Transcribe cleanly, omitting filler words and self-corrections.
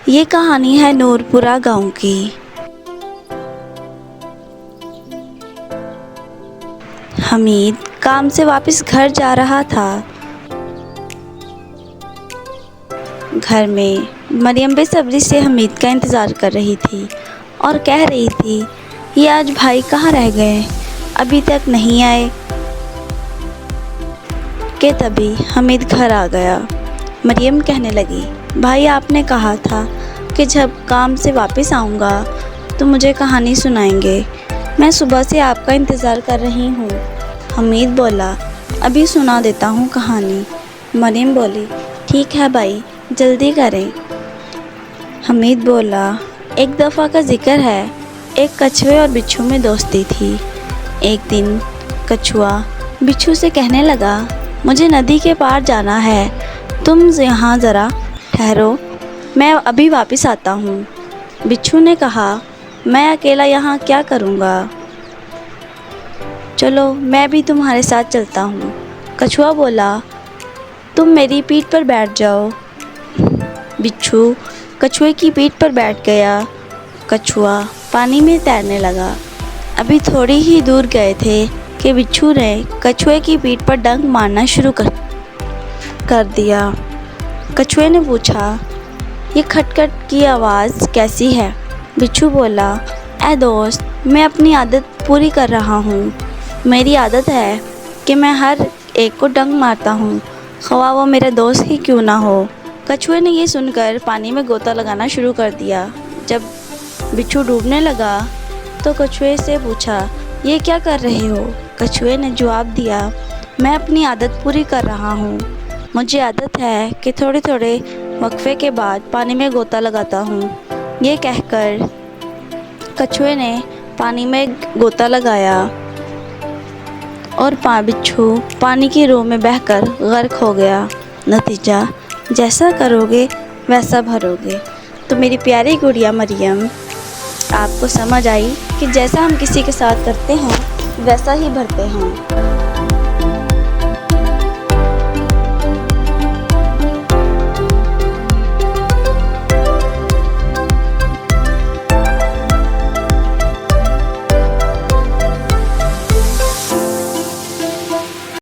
ये कहानी है नूरपुरा गांव की। हमीद काम से वापस घर जा रहा था। घर में मरियम बेसब्री से हमीद का इंतज़ार कर रही थी और कह रही थी, ये आज भाई कहाँ रह गए, अभी तक नहीं आए। कि तभी हमीद घर आ गया। मरियम कहने लगी, भाई आपने कहा था कि जब काम से वापस आऊँगा तो मुझे कहानी सुनाएंगे। मैं सुबह से आपका इंतज़ार कर रही हूँ। हमीद बोला, अभी सुना देता हूँ कहानी। मरियम बोली, ठीक है भाई, जल्दी करें। हमीद बोला, एक दफ़ा का जिक्र है, एक कछुए और बिच्छू में दोस्ती थी। एक दिन कछुआ बिच्छू से कहने लगा, मुझे नदी के पार जाना है, तुम यहाँ ज़रा ठहरो, मैं अभी वापस आता हूँ। बिच्छू ने कहा, मैं अकेला यहाँ क्या करूँगा, चलो मैं भी तुम्हारे साथ चलता हूँ। कछुआ बोला, तुम मेरी पीठ पर बैठ जाओ। बिच्छू कछुए की पीठ पर बैठ गया। कछुआ पानी में तैरने लगा। अभी थोड़ी ही दूर गए थे कि बिच्छू ने कछुए की पीठ पर डंक मारना शुरू कर दिया। कछुए ने पूछा, ये खटखट की आवाज़ कैसी है? बिच्छू बोला, ऐ दोस्त, मैं अपनी आदत पूरी कर रहा हूँ। मेरी आदत है कि मैं हर एक को डंक मारता हूँ, ख्वाह वो मेरा दोस्त ही क्यों ना हो। कछुए ने ये सुनकर पानी में गोता लगाना शुरू कर दिया। जब बिच्छू डूबने लगा तो कछुए से पूछा, ये क्या कर रहे हो? कछुए ने जवाब दिया, मैं अपनी आदत पूरी कर रहा हूँ। मुझे आदत है कि थोड़े थोड़े वक्फे के बाद पानी में गोता लगाता हूँ। ये कहकर कछुए ने पानी में गोता लगाया और बिच्छू पानी की रो में बहकर गर्क हो गया। नतीजा, जैसा करोगे वैसा भरोगे। तो मेरी प्यारी गुड़िया मरियम, आपको समझ आई कि जैसा हम किसी के साथ करते हैं वैसा ही भरते हैं।